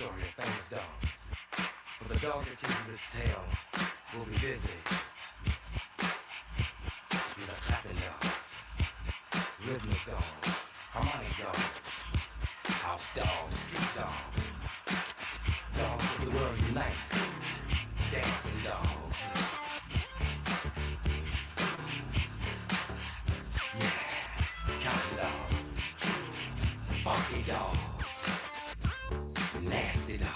story of famous dog. For the dog that chases its tail will be busy. These are clapping dogs, rhythmic dogs, harmonic dogs, house dogs, street dogs, dogs of the world unite, dancing dogs. Yeah, counting dogs, funky dogs, nasty dogs.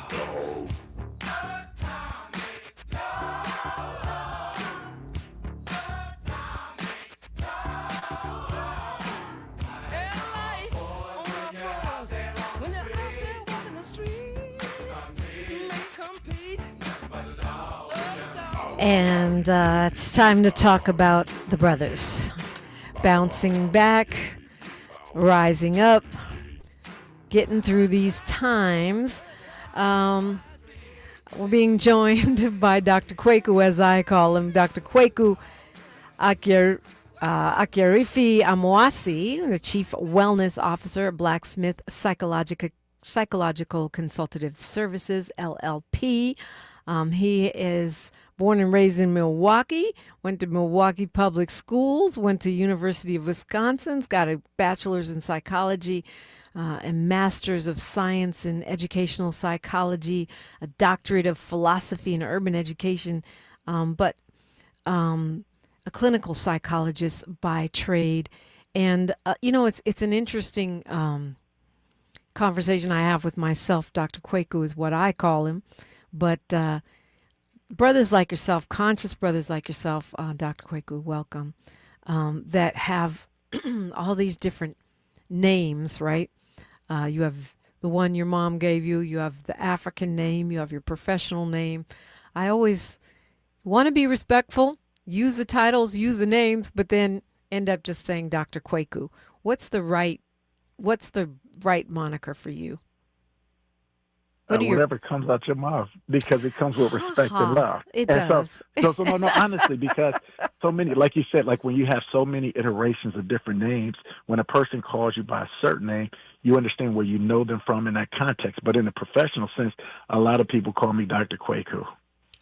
And it's time to talk about the brothers. Bouncing back, rising up, getting through these times. We're being joined by Dr. Kweku, as I call him, Dr. Kweku Akyirefi Amoasi, the Chief Wellness Officer at Blacksmith Psychological Consultative Services, LLP. He is born and raised in Milwaukee, went to Milwaukee Public Schools, went to University of Wisconsin's, got a bachelor's in psychology and master's of science in educational psychology, a doctorate of philosophy and urban education, but a clinical psychologist by trade. And, it's an interesting conversation I have with myself. Dr. Kweku is what I call him. But brothers like yourself, conscious brothers like yourself, Dr. Kweku, welcome, that have all these different names, right? You have the one your mom gave you, you have the African name, you have your professional name. I always want to be respectful, use the titles, use the names, but then end up just saying Dr. Kweku. What's the right moniker for you? Whatever comes out your mouth, because it comes with respect and love. It does. So no, honestly, because so many, like you said, like when you have so many iterations of different names, when a person calls you by a certain name, you understand where you know them from in that context. But in a professional sense, a lot of people call me Dr. Kweku.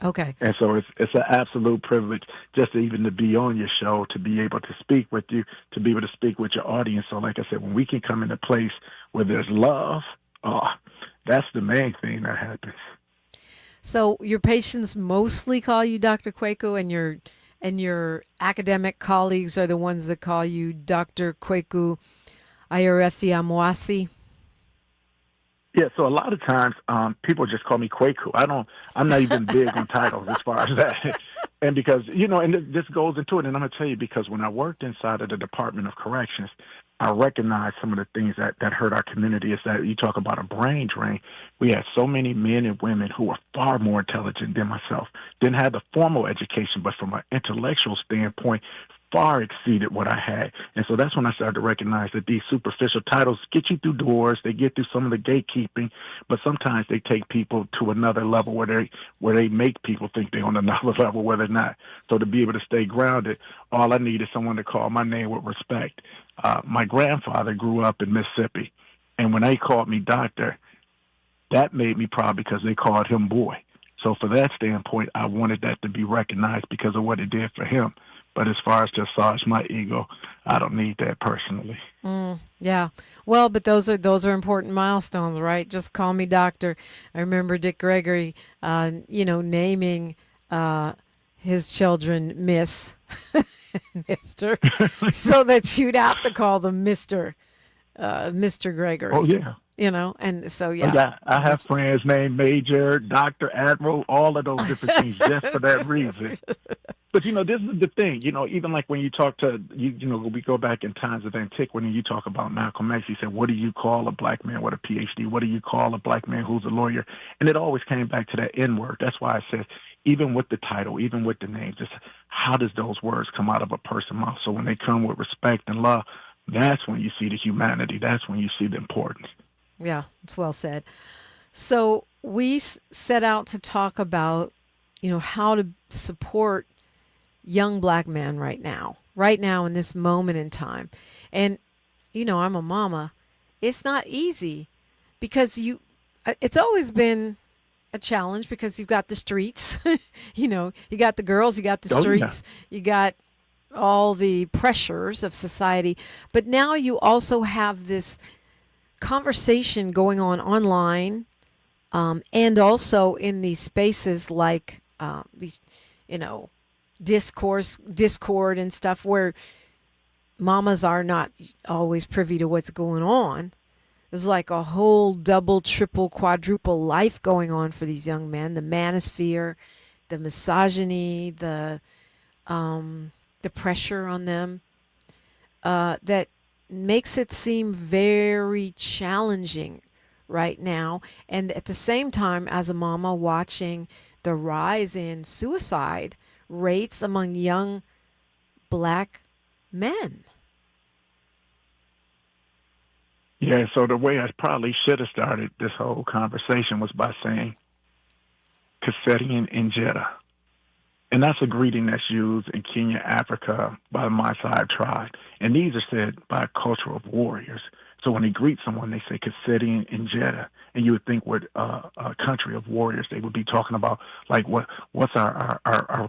Okay. And so it's an absolute privilege just to be on your show, to be able to speak with you, to be able to speak with your audience. So like I said, when we can come in a place where there's love, that's the main thing that happens. So your patients mostly call you Dr. Kweku, and your academic colleagues are the ones that call you Dr. Kweku Akyirefi Amoasi. Yeah, so a lot of times people just call me Kweku. I'm not even big on titles as far as that. And because, and this goes into it, and I'm going to tell you, because when I worked inside of the Department of Corrections, I recognize some of the things that hurt our community is that you talk about a brain drain. We had so many men and women who were far more intelligent than myself, didn't have the formal education, but from an intellectual standpoint, far exceeded what I had. And so that's when I started to recognize that these superficial titles get you through doors, they get through some of the gatekeeping, but sometimes they take people to another level where they make people think they're on another level where they're not. So to be able to stay grounded, all I need is someone to call my name with respect. My grandfather grew up in Mississippi, and when they called me doctor, that made me proud because they called him boy. So for that standpoint, I wanted that to be recognized because of what it did for him. But as far as to massage my ego, I don't need that personally. Yeah. Well, but those are important milestones, right? Just call me doctor. I remember Dick Gregory, naming his children Miss and Mister, so that you'd have to call them Mr. Gregory. Oh, yeah. And so, yeah. Oh, yeah. I have friends named Major, Dr. Admiral, all of those different things just for that reason. But, this is the thing, even like when you talk to, we go back in times of antiquity, when you talk about Malcolm X, he said, what do you call a black man with a PhD? What do you call a black man who's a lawyer? And it always came back to that N word. That's why I said, even with the title, even with the name, just how does those words come out of a person's mouth? So when they come with respect and love, that's when you see the humanity. That's when you see the importance. Yeah, it's well said. So we set out to talk about, how to support young black men right now in this moment in time. And, I'm a mama. It's not easy because It's always been a challenge because you've got the streets, you got the girls, you got the Oh yeah. streets, you got all the pressures of society. But now you also have this conversation going on online, and also in these spaces like these, you know, Discord and stuff where mamas are not always privy to what's going on. There's like a whole double, triple, quadruple life going on for these young men. The manosphere, the misogyny, the pressure on them, that makes it seem very challenging right now. And at the same time, as a mama, watching the rise in suicide rates among young black men. Yeah, so the way I probably should have started this whole conversation was by saying Kaseti in Jeddah. And that's a greeting that's used in Kenya, Africa by the Maasai tribe. And these are said by a culture of warriors. So when they greet someone, they say Kaseti in Jeddah. And you would think with a country of warriors, they would be talking about like what's our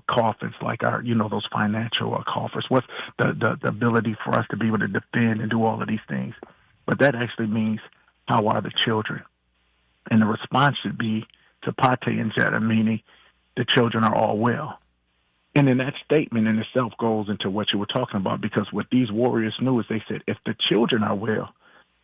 coffers, like our, those financial coffers. What's the ability for us to be able to defend and do all of these things. But that actually means how are the children? And the response should be to Pate in Jeddah, meaning the children are all well. And then that statement in itself goes into what you were talking about, because what these warriors knew is they said, if the children are well,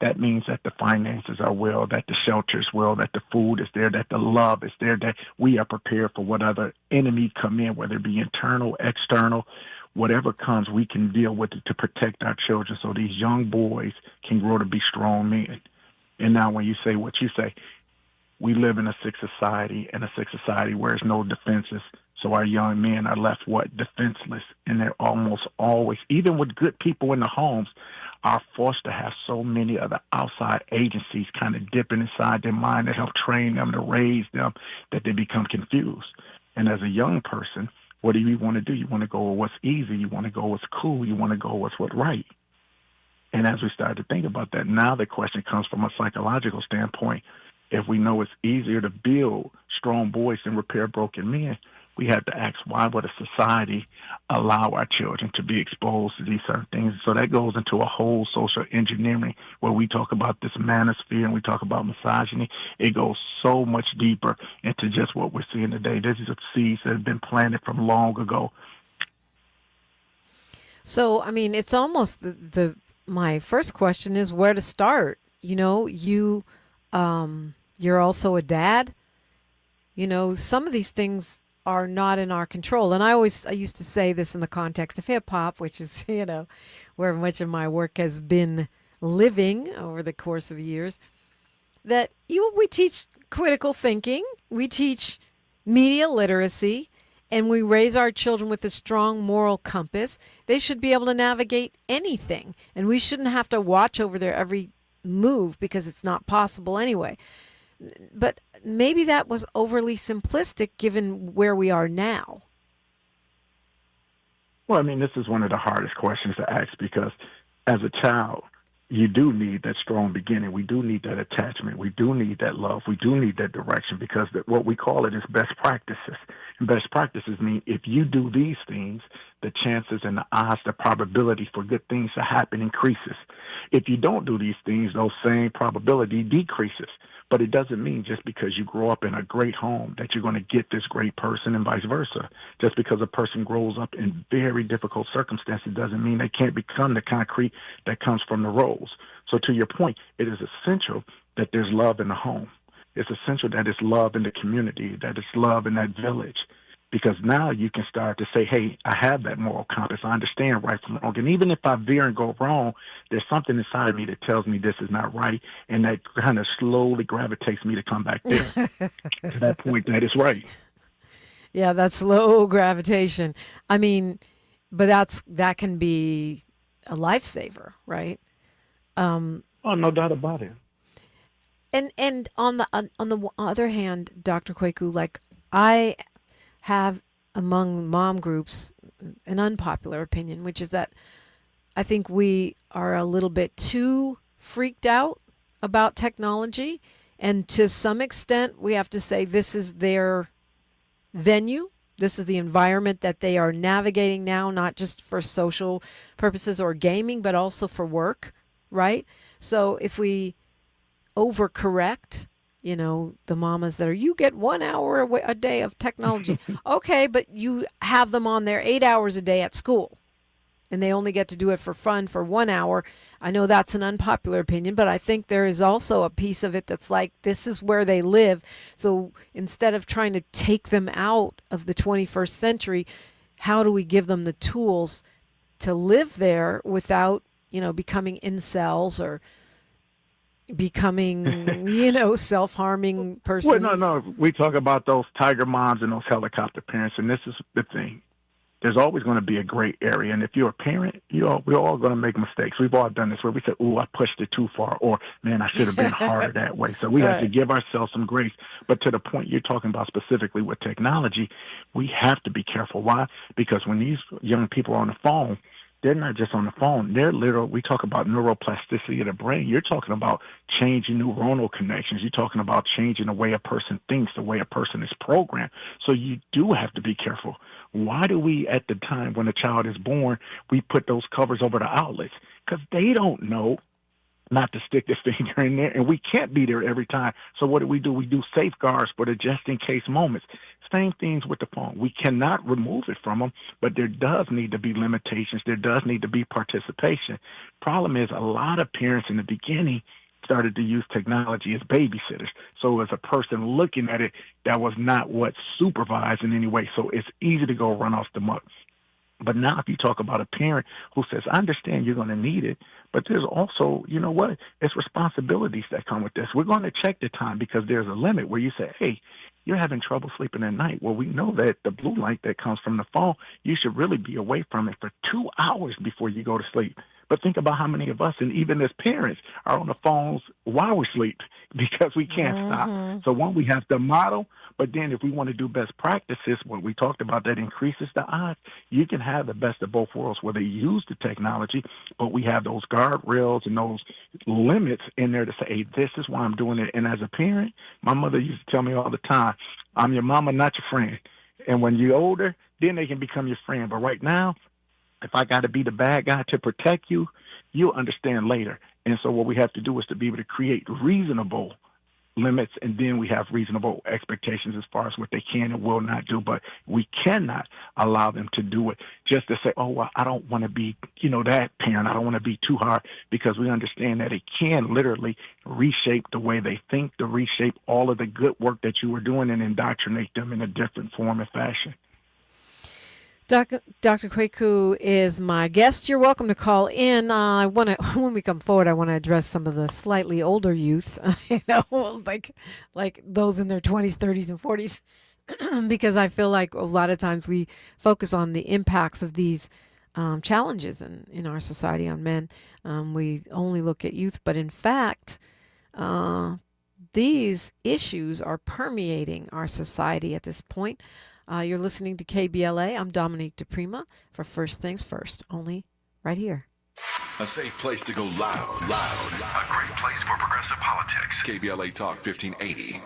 that means that the finances are well, that the shelter is well, that the food is there, that the love is there, that we are prepared for what other enemies come in, whether it be internal, external, whatever comes, we can deal with it to protect our children so these young boys can grow to be strong men. And now when you say what you say, we live in a sick society, and a sick society where there's no defenses. So our young men are left, defenseless. And they're almost always, even with good people in the homes, are forced to have so many other outside agencies kind of dipping inside their mind to help train them, to raise them, that they become confused. And as a young person, what do you want to do? You want to go with what's easy. You want to go with what's cool. You want to go with what's right. And as we start to think about that, now the question comes from a psychological standpoint. If we know it's easier to build strong boys than repair broken men, we have to ask, why would a society allow our children to be exposed to these certain things? So that goes into a whole social engineering where we talk about this manosphere and we talk about misogyny. It goes so much deeper into just what we're seeing today. This is a seeds that have been planted from long ago. So, I mean, it's almost my first question is where to start. You're also a dad. Some of these things are not in our control. And I used to say this in the context of hip hop, which is, where much of my work has been living over the course of the years, that we teach critical thinking, we teach media literacy, and we raise our children with a strong moral compass. They should be able to navigate anything, and we shouldn't have to watch over their every move because it's not possible anyway. But maybe that was overly simplistic given where we are now. Well, I mean, this is one of the hardest questions to ask because as a child, you do need that strong beginning. We do need that attachment. We do need that love. We do need that direction because what we call it is best practices. And best practices mean if you do these things, the chances and the odds, the probability for good things to happen increases. If you don't do these things, those same probability decreases. But it doesn't mean just because you grow up in a great home that you're going to get this great person and vice versa. Just because a person grows up in very difficult circumstances doesn't mean they can't become the concrete that comes from the roles. So to your point, it is essential that there's love in the home. It's essential that it's love in the community, that it's love in that village. Because now you can start to say, hey, I have that moral compass. I understand right from wrong. And even if I veer and go wrong, there's something inside of me that tells me this is not right. And that kind of slowly gravitates me to come back there to that point that it's right. Yeah, that slow gravitation. I mean, but that can be a lifesaver, right? Oh, no doubt about it. And on the other hand, Dr. Kweku, like I have among mom groups an unpopular opinion, which is that I think we are a little bit too freaked out about technology And to some extent, we have to say this is their venue. This is the environment that they are navigating now, not just for social purposes or gaming, but also for work, right? So if we overcorrect, the mamas that are, you get 1 hour a day of technology. Okay, but you have them on there 8 hours a day at school, and they only get to do it for fun for 1 hour. I know that's an unpopular opinion, but I think there is also a piece of it that's like, this is where they live. So instead of trying to take them out of the 21st century, how do we give them the tools to live there without, becoming incels or becoming, self-harming persons? Well, no. We talk about those tiger moms and those helicopter parents, and this is the thing. There's always going to be a gray area, and if you're a parent, we're all going to make mistakes. We've all done this where we say, "Oh, I pushed it too far," or "Man, I should have been harder that way." So we have to give ourselves some grace. But to the point you're talking about specifically with technology, we have to be careful. Why? Because when these young people are on the phone, they're not just on the phone. They're we talk about neuroplasticity of the brain. You're talking about changing neuronal connections. You're talking about changing the way a person thinks, the way a person is programmed. So you do have to be careful. Why do we, at the time when a child is born, we put those covers over the outlets? Because they don't know not to stick their finger in there, and we can't be there every time. So what do? We do safeguards for the just-in-case moments. Same things with the phone. We cannot remove it from them, but there does need to be limitations. There does need to be participation. Problem is, a lot of parents in the beginning started to use technology as babysitters. So as a person looking at it, that was not what's supervised in any way. So it's easy to go run off the muck. But now if you talk about a parent who says, I understand you're going to need it, but there's also, it's responsibilities that come with this. We're going to check the time because there's a limit where you say, hey, you're having trouble sleeping at night. Well, we know that the blue light that comes from the phone, you should really be away from it for 2 hours before you go to sleep. But think about how many of us, and even as parents, are on the phones while we sleep because we can't stop. So one, we have to model, but then if we want to do best practices, what we talked about, that increases the odds. You can have the best of both worlds where they use the technology, but we have those guardrails and those limits in there to say, hey, this is why I'm doing it. And as a parent, my mother used to tell me all the time, I'm your mama, not your friend. And when you're older, then they can become your friend. But right now, if I got to be the bad guy to protect you, you'll understand later. And so what we have to do is to be able to create reasonable limits, and then we have reasonable expectations as far as what they can and will not do. But we cannot allow them to do it just to say, oh, well, I don't want to be, that parent. I don't want to be too hard, because we understand that it can literally reshape the way they think, to reshape all of the good work that you were doing and indoctrinate them in a different form and fashion. Dr. Kweku is my guest. You're welcome to call in. When we come forward, I want to address some of the slightly older youth, like those in their 20s, 30s, and 40s, because I feel like a lot of times we focus on the impacts of these challenges in our society on men. We only look at youth, but in fact, these issues are permeating our society at this point. You're listening to KBLA. I'm Dominique DePrima for First Things First, only right here. A safe place to go loud. A great place for progressive politics. KBLA Talk 1580.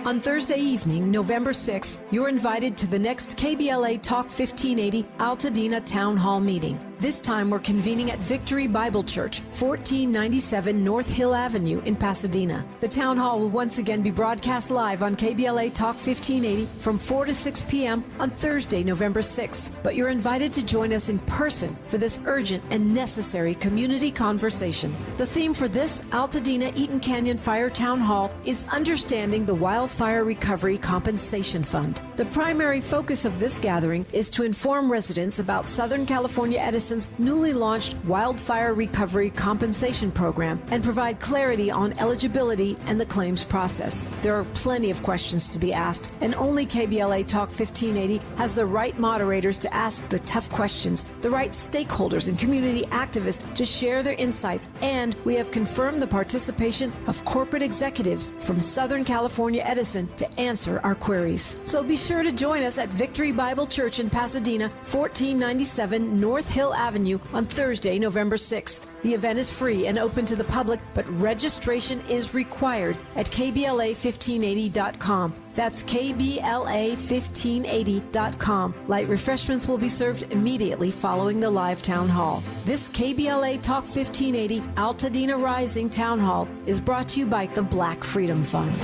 On Thursday evening, November 6th, you're invited to the next KBLA Talk 1580 Altadena Town Hall meeting. This time we're convening at Victory Bible Church, 1497 North Hill Avenue in Pasadena. The town hall will once again be broadcast live on KBLA Talk 1580 from 4 to 6 p.m. on Thursday, November 6th. But you're invited to join us in person for this urgent and necessary community conversation. The theme for this Altadena Eaton Canyon Fire Town Hall is Understanding the Wildfire Recovery Compensation Fund. The primary focus of this gathering is to inform residents about Southern California Edison's newly launched Wildfire Recovery Compensation Program and provide clarity on eligibility and the claims process. There are plenty of questions to be asked, and only KBLA Talk 1580 has the right moderators to ask the tough questions, the right stakeholders and community activists to share their insights, and we have confirmed the participation of corporate executives from Southern California Edison to answer our queries. So be sure to join us at Victory Bible Church in Pasadena, 1497 North Hill Avenue on Thursday, November 6th. The event is free and open to the public, but registration is required. inspired at KBLA1580.com. That's KBLA1580.com. Light refreshments will be served immediately following the live town hall. This KBLA Talk 1580 Altadena Rising Town Hall is brought to you by the Black Freedom Fund.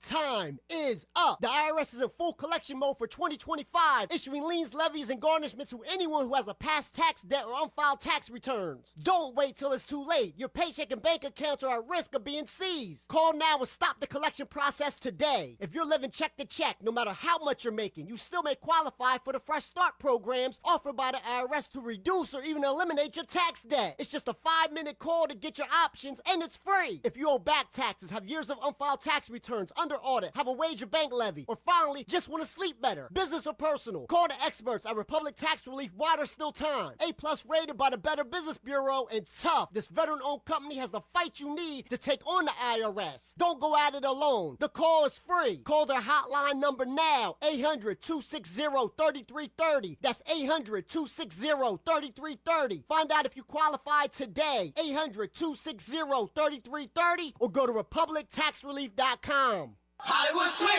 Time is up. The IRS is in full collection mode for 2025, issuing liens, levies, and garnishments to anyone who has a past tax debt or unfiled tax returns. Don't wait till it's too late. Your paycheck and bank accounts are at risk of being seized. Call now and stop the collection process today. If you're living check to check, no matter how much you're making, you still may qualify for the Fresh Start programs offered by the IRS to reduce or even eliminate your tax debt. It's just a 5-minute call to get your options, and it's free. If you owe back taxes, have years of unfiled tax returns, under audit, have a wage or bank levy, or finally just want to sleep better, business or personal, call the experts at Republic Tax Relief while there's still time. A+ rated by the Better Business Bureau, and tough. This veteran-owned company has the fight you need to take on the IRS. Don't go at it alone. The call is free. Call their hotline number now, 800-260-3330. That's 800-260-3330. Find out if you qualify today, 800-260-3330, or go to republictaxrelief.com. Hollywood swinging.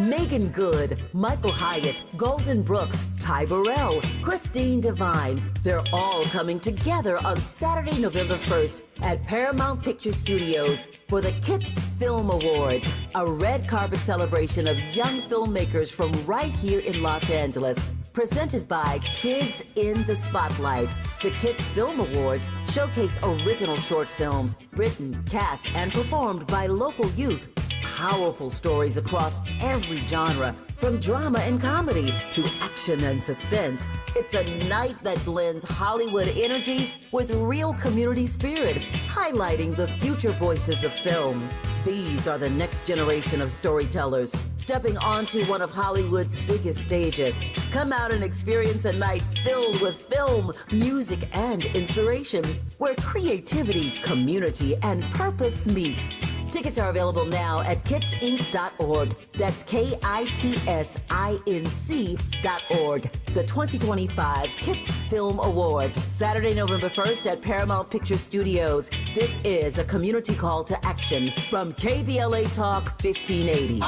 Megan Good, Michael Hyatt, Golden Brooks, Ty Burrell, Christine Devine. They're all coming together on Saturday, November 1st at Paramount Picture Studios for the Kits Film Awards, a red carpet celebration of young filmmakers from right here in Los Angeles. Presented by Kids in the Spotlight. The Kids Film Awards showcase original short films written, cast, and performed by local youth. Powerful stories across every genre, from drama and comedy to action and suspense. It's a night that blends Hollywood energy with real community spirit, highlighting the future voices of film. These are the next generation of storytellers stepping onto one of Hollywood's biggest stages. Come out and experience a night filled with film, music, and inspiration, where creativity, community, and purpose meet. Tickets are available now at kitsinc.org. That's KITSINC.org. The 2025 Kits Film Awards, Saturday, November 1st at Paramount Picture Studios. This is a community call to action from KBLA Talk 1580.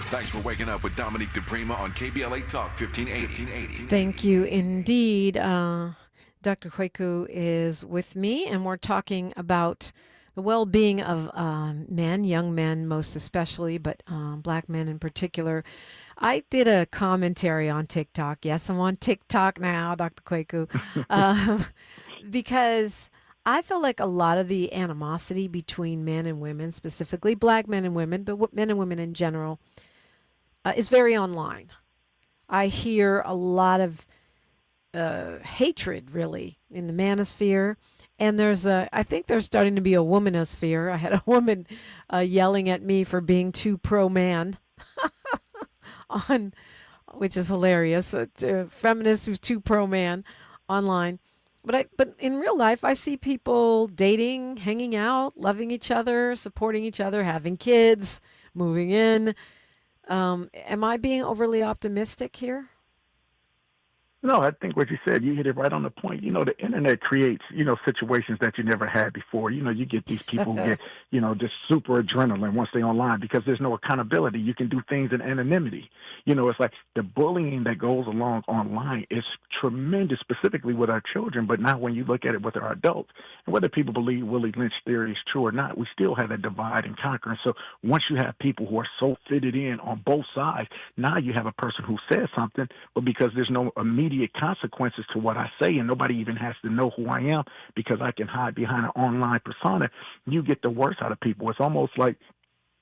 Thanks for waking up with Dominique DePrima on KBLA Talk 1580. Thank you indeed. Dr. Kweku is with me, and we're talking about the well-being of men, young men most especially, but black men in particular. I did a commentary on TikTok. Yes, I'm on TikTok now, Dr. Kweku, because I feel like a lot of the animosity between men and women, specifically black men and women, but men and women in general, is very online. I hear a lot of hatred, really, in the manosphere. And I think there's starting to be a womanosphere. I had a woman yelling at me for being too pro-man, which is hilarious. A feminist who's too pro-man online. But in real life, I see people dating, hanging out, loving each other, supporting each other, having kids, moving in. Am I being overly optimistic here? No, I think what you said, you hit it right on the point. The internet creates, situations that you never had before. You get these people who get, just super adrenaline once they're online because there's no accountability. You can do things in anonymity. It's like the bullying that goes along online is tremendous, specifically with our children, but not when you look at it with our adults. And whether people believe Willie Lynch theory is true or not, we still have that divide and conquer. And so once you have people who are so fitted in on both sides, now you have a person who says something, but because there's no immediate consequences to what I say and nobody even has to know who I am because I can hide behind an online persona, you get the worst out of people. It's almost like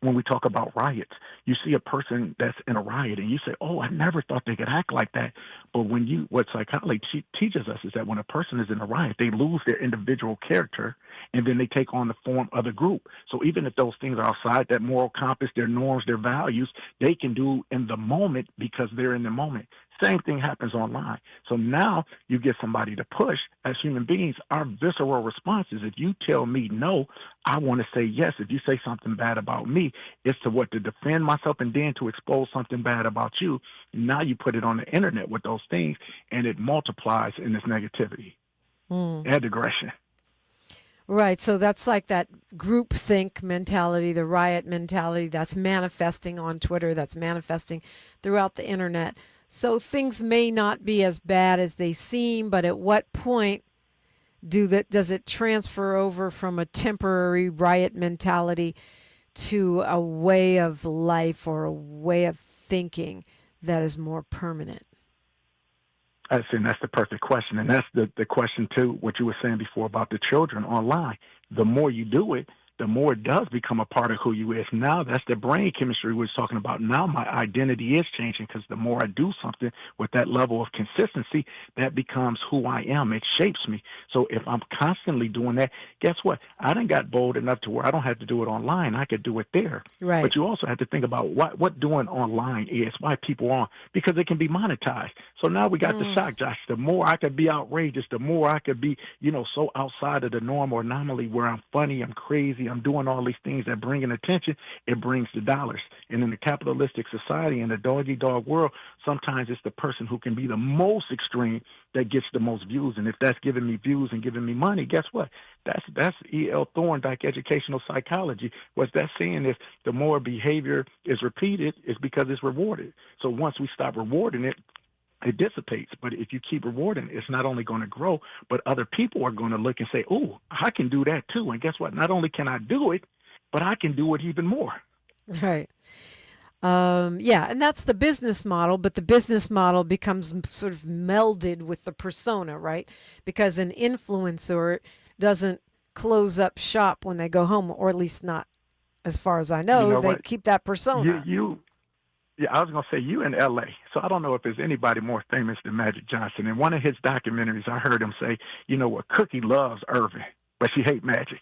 when we talk about riots, you see a person that's in a riot and you say, oh, I never thought they could act like that. But what psychology teaches us is that when a person is in a riot, they lose their individual character and then they take on the form of the group. So even if those things are outside that moral compass, their norms, their values, they can do in the moment because they're in the moment. Same thing happens online. So now you get somebody to push. As human beings, our visceral response is if you tell me no, I want to say yes. If you say something bad about me, it's to defend myself and then to expose something bad about you. Now you put it on the internet with those things, and it multiplies in this negativity and aggression. Right. So that's like that groupthink mentality, the riot mentality that's manifesting on Twitter, that's manifesting throughout the internet. So things may not be as bad as they seem, but at what point does it transfer over from a temporary riot mentality to a way of life or a way of thinking that is more permanent? And that's the perfect question. And that's the question, too, what you were saying before about the children online. The more you do it, the more it does become a part of who you is. Now that's the brain chemistry we was talking about. Now my identity is changing because the more I do something with that level of consistency, that becomes who I am. It shapes me. So if I'm constantly doing that, guess what? I done got bold enough to where I don't have to do it online. I could do it there. Right. But you also have to think about what doing online is, why people are on, because it can be monetized. So now we got the shock, Josh. The more I could be outrageous, the more I could be, so outside of the norm or anomaly where I'm funny, I'm crazy, I'm doing all these things that bring in attention, it brings the dollars. And in the capitalistic society, in the dog-eat-dog world, sometimes it's the person who can be the most extreme that gets the most views. And if that's giving me views and giving me money, guess what? That's E.L. Thorndike educational psychology. What that's saying is the more behavior is repeated, is because it's rewarded. So once we stop rewarding it, it dissipates. But if you keep rewarding, it's not only going to grow, but other people are going to look and say, oh, I can do that too. And guess what? Not only can I do it, but I can do it even more. Right. Yeah, and that's the business model, but the business model becomes sort of melded with the persona, right? Because an influencer doesn't close up shop when they go home, or at least not as far as I know. They keep that persona. Yeah, I was going to say you in L.A., so I don't know if there's anybody more famous than Magic Johnson. In one of his documentaries, I heard him say, Cookie loves Irvin, but she hates Magic.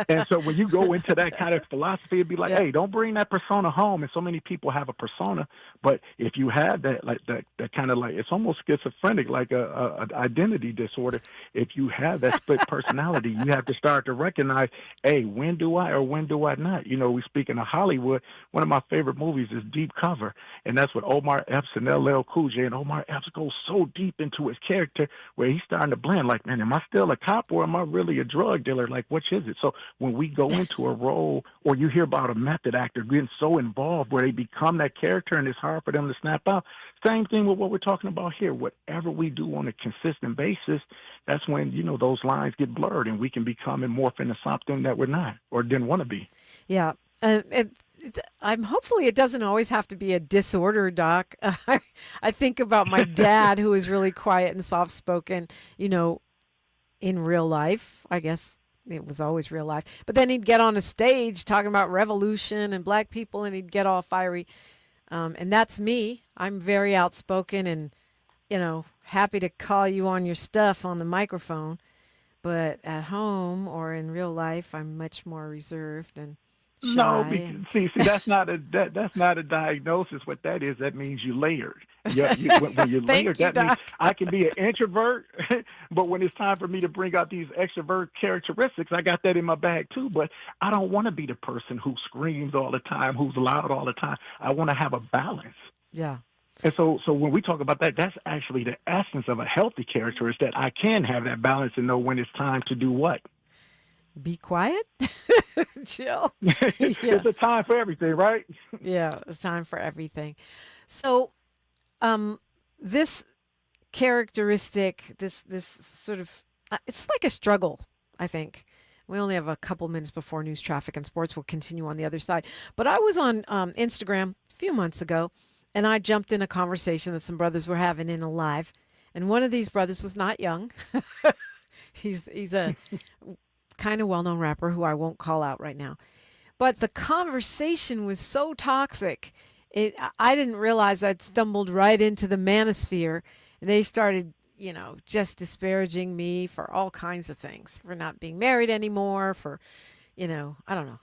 And so when you go into that kind of philosophy, it'd be like, hey, don't bring that persona home. And so many people have a persona, but if you have that, like that kind of like, it's almost schizophrenic, like a identity disorder. If you have that split personality, you have to start to recognize, hey, when do I or when do I not? We speaking of Hollywood, one of my favorite movies is Deep Cover, and that's what Omar Epps and LL Cool J, and Omar Epps goes so deep into his character where he's starting to blend, like, man, am I still a cop or am I really a drug dealer? Like, which is it? So when we go into a role, or you hear about a method actor getting so involved where they become that character and it's hard for them to snap out, same thing with what we're talking about here. Whatever we do on a consistent basis, that's when, those lines get blurred and we can become and morph into something that we're not or didn't want to be. Yeah. Hopefully it doesn't always have to be a disorder, Doc. I think about my dad, who is really quiet and soft-spoken, in real life. I guess it was always real life. But then he'd get on a stage talking about revolution and black people, and he'd get all fiery. And that's me. I'm very outspoken and, happy to call you on your stuff on the microphone. But at home or in real life, I'm much more reserved and shy. No, see, that's not a diagnosis. What that is, that means you layered. When you're layered, that means I can be an introvert, but when it's time for me to bring out these extrovert characteristics, I got that in my bag too. But I don't want to be the person who screams all the time, who's loud all the time. I want to have a balance. Yeah. And so when we talk about that, that's actually the essence of a healthy character, is that I can have that balance and know when it's time to do what. Be quiet, chill. It's a time for everything, right? Yeah, it's time for everything. So, this characteristic, this sort of, it's like a struggle, I think. We only have a couple minutes before news, traffic, and sports. We'll continue on the other side. But I was on Instagram a few months ago, and I jumped in a conversation that some brothers were having in a live. And one of these brothers was not young. He's a kind of well-known rapper who I won't call out right now. But the conversation was so toxic. I didn't realize I'd stumbled right into the Manosphere. And they started, just disparaging me for all kinds of things, for not being married anymore, for, I don't know,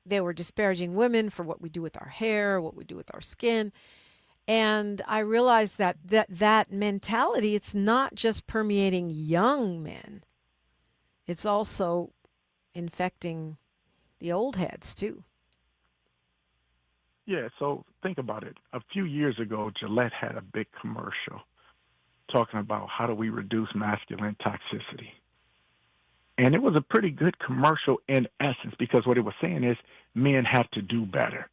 they were disparaging women for what we do with our hair, what we do with our skin. And I realized that mentality, it's not just permeating young men. It's also infecting the old heads too. Yeah, so think about it. A few years ago, Gillette had a big commercial talking about how do we reduce masculine toxicity. And it was a pretty good commercial in essence, because what it was saying is men have to do better.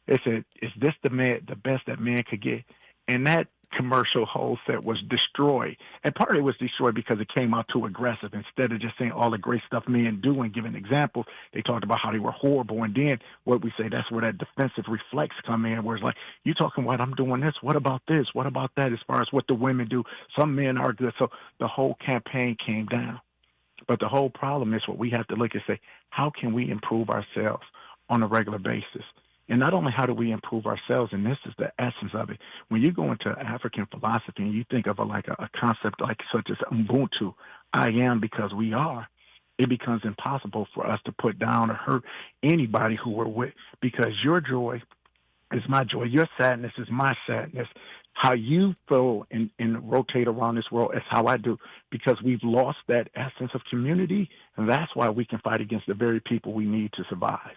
It said, is this the best that men could get? And that commercial whole set was destroyed. And part of it was destroyed because it came out too aggressive. Instead of just saying all the great stuff men do and giving examples, they talked about how they were horrible. And then what we say, that's where that defensive reflex come in, where it's like, you talking what, I'm doing this, what about this, what about that, as far as what the women do. Some men are good. So the whole campaign came down. But the whole problem is what we have to look and say, how can we improve ourselves on a regular basis? And not only how do we improve ourselves, and this is the essence of it, when you go into African philosophy and you think of a concept like such as Ubuntu, I am because we are, it becomes impossible for us to put down or hurt anybody who we're with, because your joy is my joy, your sadness is my sadness. How you feel and rotate around this world is how I do, because we've lost that essence of community, and that's why we can fight against the very people we need to survive.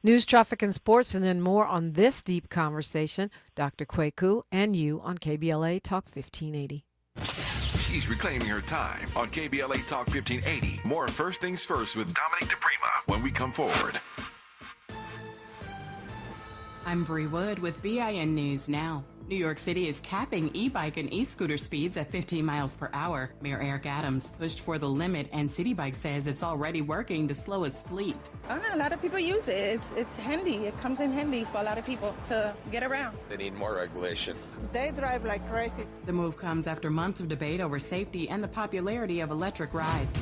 News, traffic, and sports, and then more on this deep conversation. Dr. Kweku and you on KBLA Talk 1580. She's reclaiming her time on KBLA Talk 1580. More First Things First with Dominique DePrima when we come forward. I'm Bree Wood with BIN News Now. New York City is capping e-bike and e-scooter speeds at 15 miles per hour. Mayor Eric Adams pushed for the limit, and City Bike says it's already working to slow its fleet. A lot of people use it. It's handy. It comes in handy for a lot of people to get around. They need more regulation. They drive like crazy. The move comes after months of debate over safety and the popularity of electric rides.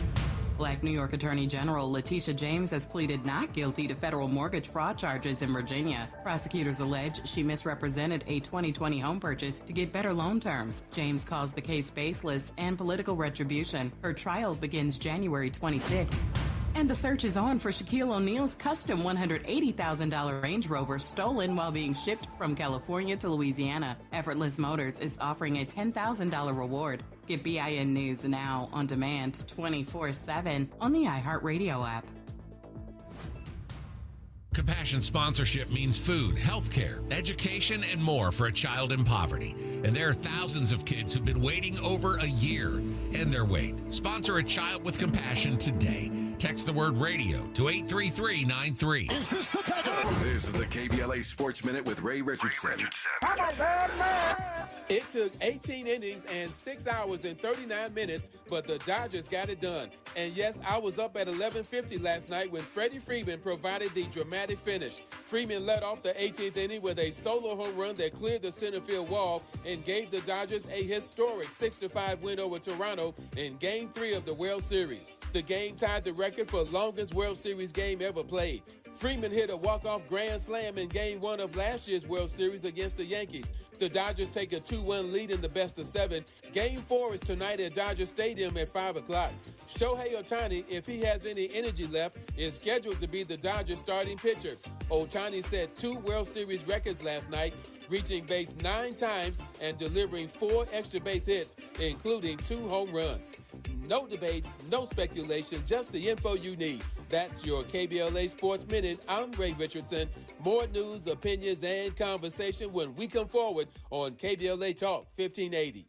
Black New York Attorney General Letitia James has pleaded not guilty to federal mortgage fraud charges in Virginia. Prosecutors allege she misrepresented a 2020 home purchase to get better loan terms. James calls the case baseless and political retribution. Her trial begins January 26th. And the search is on for Shaquille O'Neal's custom $180,000 Range Rover stolen while being shipped from California to Louisiana. Effortless Motors is offering a $10,000 reward. Get BIN News now on demand 24/7 on the iHeartRadio app. Compassion sponsorship means food, healthcare, education, and more for a child in poverty. And there are thousands of kids who've been waiting over a year and their wait. Sponsor a child with compassion today. Text the word radio to 83393. This is the KBLA Sports Minute with Ray Richardson. It took 18 innings and 6 hours and 39 minutes, but the Dodgers got it done. And yes, I was up at 11:50 last night when Freddie Freeman provided the dramatic finish. Freeman led off the 18th inning with a solo home run that cleared the center field wall and gave the Dodgers a historic 6-5 win over Toronto in Game 3 of the World Series. The game tied the record for longest World Series game ever played. Freeman hit a walk-off grand slam in Game 1 of last year's World Series against the Yankees. The Dodgers take a 2-1 lead in the best-of-7. Game 4 is tonight at Dodger Stadium at 5 o'clock. Shohei Ohtani, if he has any energy left, is scheduled to be the Dodgers starting pitcher. Ohtani set 2 World Series records last night, reaching base 9 times and delivering 4 extra base hits, including 2 home runs. No debates, no speculation, just the info you need. That's your KBLA Sports Minute. I'm Ray Richardson. More news, opinions, and conversation when we come forward on KBLA Talk 1580.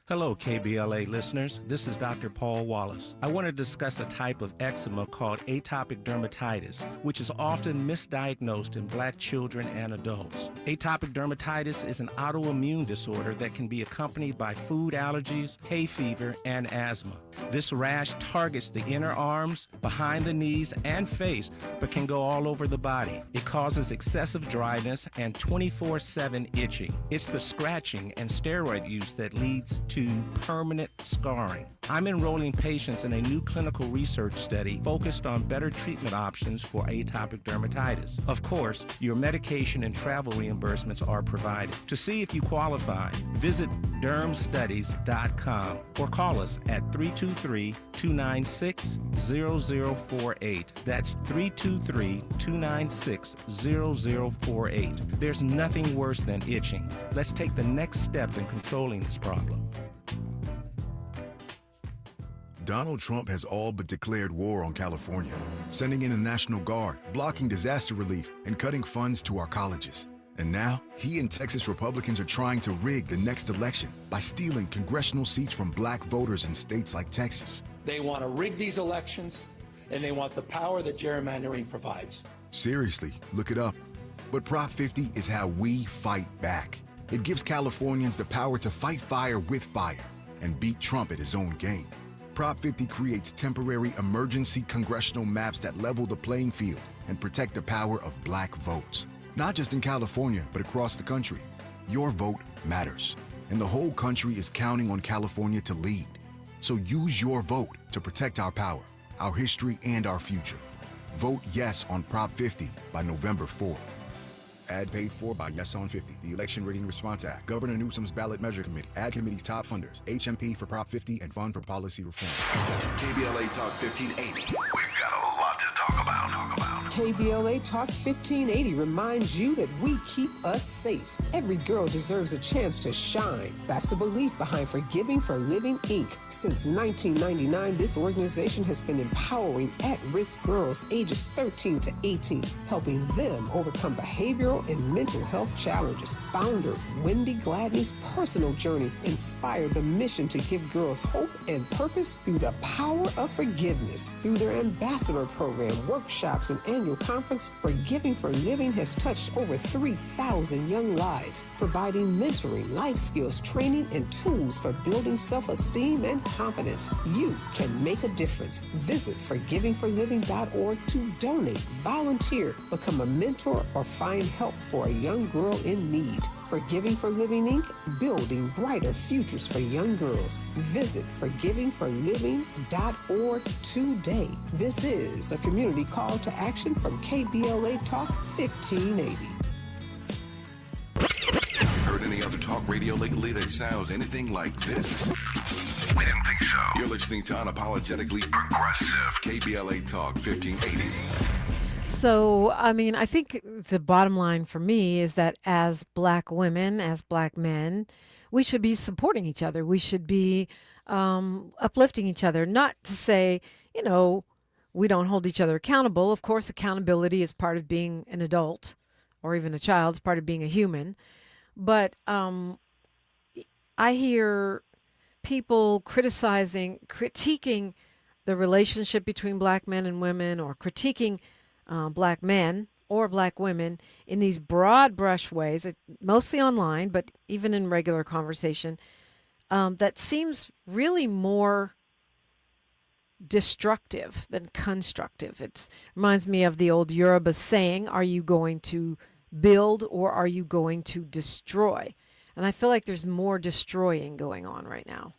Hello, KBLA listeners. This is Dr. Paul Wallace. I want to discuss a type of eczema called atopic dermatitis, which is often misdiagnosed in black children and adults. Atopic dermatitis is an autoimmune disorder that can be accompanied by food allergies, hay fever, and asthma. This rash targets the inner arms, behind the knees, and face, but can go all over the body. It causes excessive dryness and 24/7 itching. It's the scratching and steroid use that leads to permanent scarring. I'm enrolling patients in a new clinical research study focused on better treatment options for atopic dermatitis. Of course, your medication and travel reimbursements are provided. To see if you qualify, visit dermstudies.com or call us at 323 323-296-0048. That's 323-296-0048. There's nothing worse than itching. Let's take the next step in controlling this problem. Donald Trump has all but declared war on California, sending in the National Guard, blocking disaster relief, and cutting funds to our colleges. And now, he and Texas Republicans are trying to rig the next election by stealing congressional seats from black voters in states like Texas. They want to rig these elections, and they want the power that gerrymandering provides. Seriously, look it up. But Prop 50 is how we fight back. It gives Californians the power to fight fire with fire and beat Trump at his own game. Prop 50 creates temporary emergency congressional maps that level the playing field and protect the power of black votes. Not just in California, but across the country. Your vote matters, and the whole country is counting on California to lead. So use your vote to protect our power, our history, and our future. Vote yes on Prop 50 by November 4th. Ad paid for by Yes on 50, the Election Rigging Response Act, Governor Newsom's Ballot Measure Committee, Ad Committee's top funders, HMP for Prop 50, and Fund for Policy Reform. KBLA Talk 1580. We've got a lot to talk about. KBLA Talk 1580 reminds you that we keep us safe. Every girl deserves a chance to shine. That's the belief behind Forgiving for Living, Inc. Since 1999, this organization has been empowering at-risk girls ages 13 to 18, helping them overcome behavioral and mental health challenges. Founder Wendy Gladney's personal journey inspired the mission to give girls hope and purpose through the power of forgiveness. Through their ambassador program, workshops, and annual conference, Forgiving for Living has touched over 3,000 young lives, providing mentoring, life skills, training, and tools for building self-esteem and confidence. You can make a difference. Visit forgivingforliving.org to donate, volunteer, become a mentor, or find help for a young girl in need. Forgiving for Living, Inc., building brighter futures for young girls. Visit forgivingforliving.org today. This is a community call to action from KBLA Talk 1580. Heard any other talk radio lately that sounds anything like this? We didn't think so. You're listening to Unapologetically Progressive, KBLA Talk 1580. So, I mean, I think the bottom line for me is that as black women, as black men, we should be supporting each other. We should be uplifting each other. Not to say, we don't hold each other accountable. Of course, accountability is part of being an adult or even a child. It's part of being a human. But I hear people critiquing the relationship between black men and women, or critiquing black men or black women in these broad brush ways, mostly online, but even in regular conversation, that seems really more destructive than constructive. It reminds me of the old Yoruba saying, are you going to build or are you going to destroy? And I feel like there's more destroying going on right now.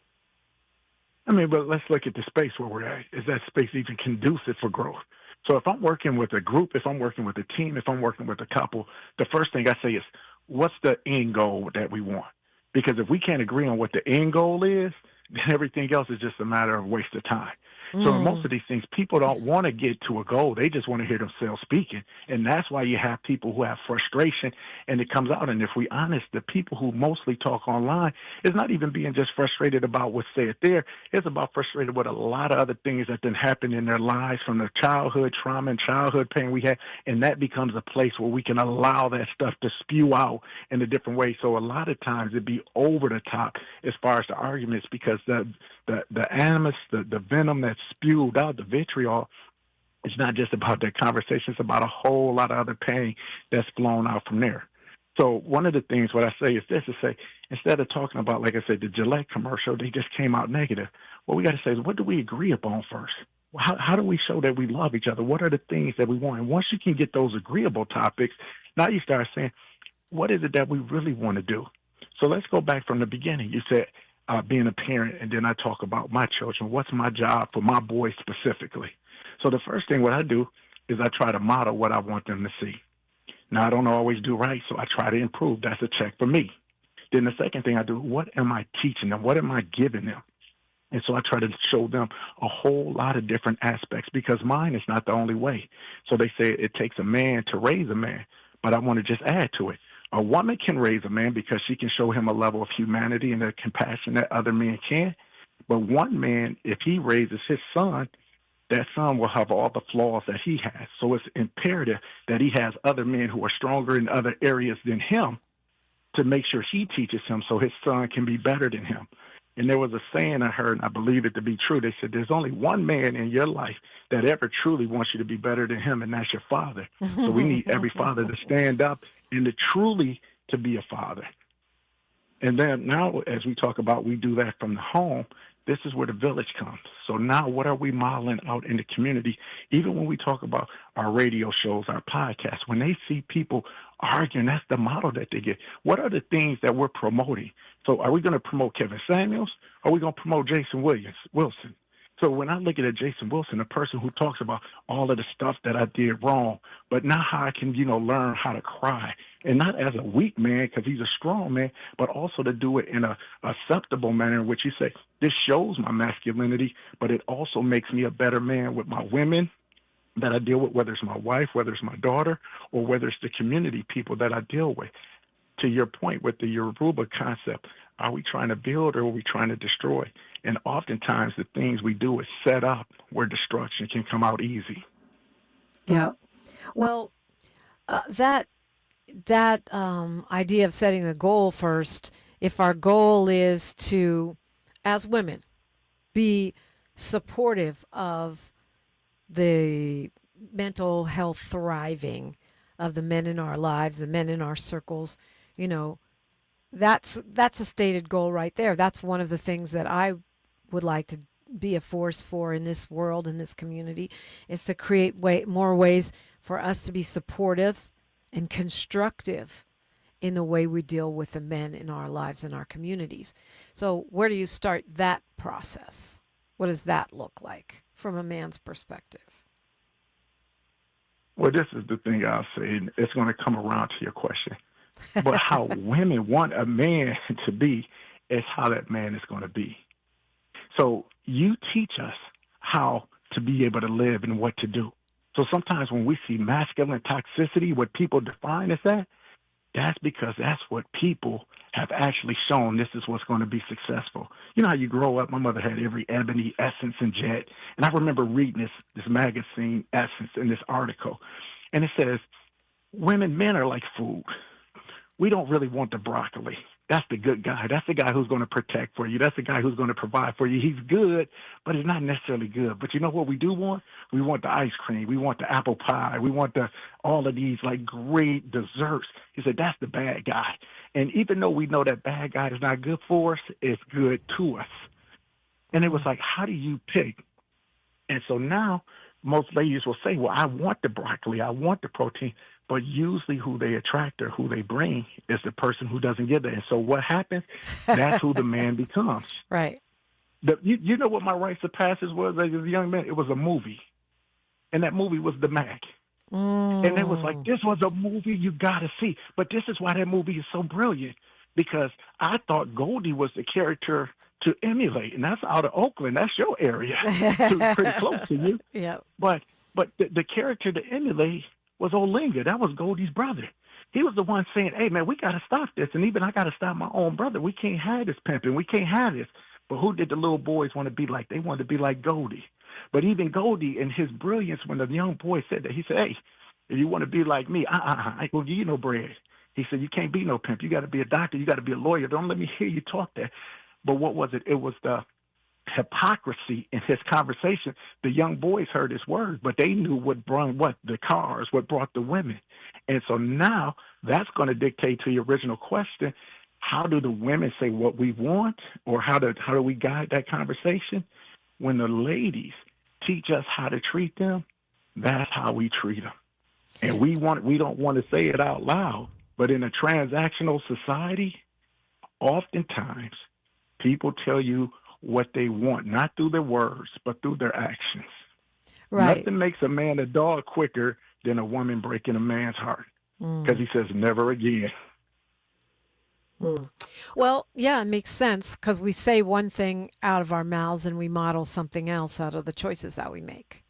I mean, but let's look at the space where we're at. Is that space even conducive for growth? So if I'm working with a group, if I'm working with a team, if I'm working with a couple, the first thing I say is, what's the end goal that we want? Because if we can't agree on what the end goal is, then everything else is just a matter of waste of time. So in most of these things, people don't want to get to a goal. They just want to hear themselves speaking. And that's why you have people who have frustration, and it comes out. And if we're honest, the people who mostly talk online is not even being just frustrated about what's said there. It's about frustrated with a lot of other things that didn't happen in their lives, from the childhood trauma and childhood pain we had. And that becomes a place where we can allow that stuff to spew out in a different way. So a lot of times it'd be over the top as far as the arguments, because the animus, the venom that's spewed out, the vitriol, it's not just about that conversation. It's about a whole lot of other pain that's flown out from there. So one of the things, what I say is this, to say, instead of talking about, like I said, the Gillette commercial, they just came out negative. What we got to say is, what do we agree upon first? How do we show that we love each other? What are the things that we want? And once you can get those agreeable topics, now you start saying, what is it that we really want to do? So let's go back from the beginning. You said, being a parent, and then I talk about my children. What's my job for my boys specifically? So the first thing what I do is I try to model what I want them to see. Now, I don't always do right, so I try to improve. That's a check for me. Then the second thing I do, what am I teaching them? What am I giving them? And so I try to show them a whole lot of different aspects because mine is not the only way. So they say it takes a man to raise a man, but I want to just add to it. A woman can raise a man because she can show him a level of humanity and a compassion that other men can't. But one man, if he raises his son, that son will have all the flaws that he has. So it's imperative that he has other men who are stronger in other areas than him to make sure he teaches him so his son can be better than him. And there was a saying I heard, and I believe it to be true. They said, there's only one man in your life that ever truly wants you to be better than him, and that's your father. So we need every father to stand up and to truly to be a father. And then now, as we talk about, we do that from the home. This is where the village comes. So now what are we modeling out in the community? Even when we talk about our radio shows, our podcasts, when they see people arguing, that's the model that they get. What are the things that we're promoting? So are we going to promote Kevin Samuels? Or are we going to promote Jason Wilson? So when I look at Jason Wilson, a person who talks about all of the stuff that I did wrong, but not how I can, learn how to cry. And not as a weak man, because he's a strong man, but also to do it in a acceptable manner in which you say, this shows my masculinity, but it also makes me a better man with my women that I deal with, whether it's my wife, whether it's my daughter, or whether it's the community people that I deal with. To your point with the Yoruba concept, are we trying to build or are we trying to destroy? And oftentimes the things we do is set up where destruction can come out easy. Yeah. Well, that idea of setting the goal first, if our goal is to, as women, be supportive of the mental health thriving of the men in our lives, the men in our circles, that's a stated goal right there. That's one of the things that I would like to be a force for in this world, in this community, is to create more ways for us to be supportive and constructive in the way we deal with the men in our lives and our communities. So where do you start that process? What does that look like from a man's perspective? Well, this is the thing I'll say, and it's going to come around to your question. But how women want a man to be is how that man is going to be. So you teach us how to be able to live and what to do. So sometimes when we see masculine toxicity, what people define as that, that's because that's what people have actually shown this is what's going to be successful. You know how you grow up, my mother had every Ebony, Essence, and Jet. And I remember reading this magazine, Essence, in this article. And it says, men are like food. We don't really want the broccoli. That's the good guy. That's the guy who's going to protect for you. That's the guy who's going to provide for you. He's good, but he's not necessarily good. But you know what we do want? We want the ice cream. We want the apple pie. We want all of these great desserts. He said, that's the bad guy. And even though we know that bad guy is not good for us, it's good to us. And it was like, how do you pick? And so now most ladies will say, well, I want the broccoli. I want the protein. But usually who they attract or who they bring is the person who doesn't get that. And so what happens? That's who the man becomes. Right. You know what my rites of passage was as a young man? It was a movie. And that movie was The Mac. And it was like, this was a movie you got to see. But this is why that movie is so brilliant. Because I thought Goldie was the character to emulate. And that's out of Oakland. That's your area. Pretty close to you. Yeah. But the character to emulate was Olinga. That was Goldie's brother. He was the one saying, hey, man, we got to stop this. And even I got to stop my own brother. We can't have this pimping. We can't have this. But who did the little boys want to be like? They wanted to be like Goldie. But even Goldie, in his brilliance, when the young boy said that, he said, hey, if you want to be like me, I ain't going to give you no bread. He said, you can't be no pimp. You got to be a doctor. You got to be a lawyer. Don't let me hear you talk that. But what was it? It was the hypocrisy in his conversation. The young boys heard his words, but they knew what brought the cars, what brought the women. And so now that's going to dictate to your original question, how do the women say what we want, or how do we guide that conversation? When the ladies teach us how to treat them, that's how we treat them. And we don't want to say it out loud, but in a transactional society, oftentimes people tell you what they want, not through their words, but through their actions. Right. Nothing makes a man a dog quicker than a woman breaking a man's heart, because he says never again. Well, yeah, it makes sense because we say one thing out of our mouths and we model something else out of the choices that we make.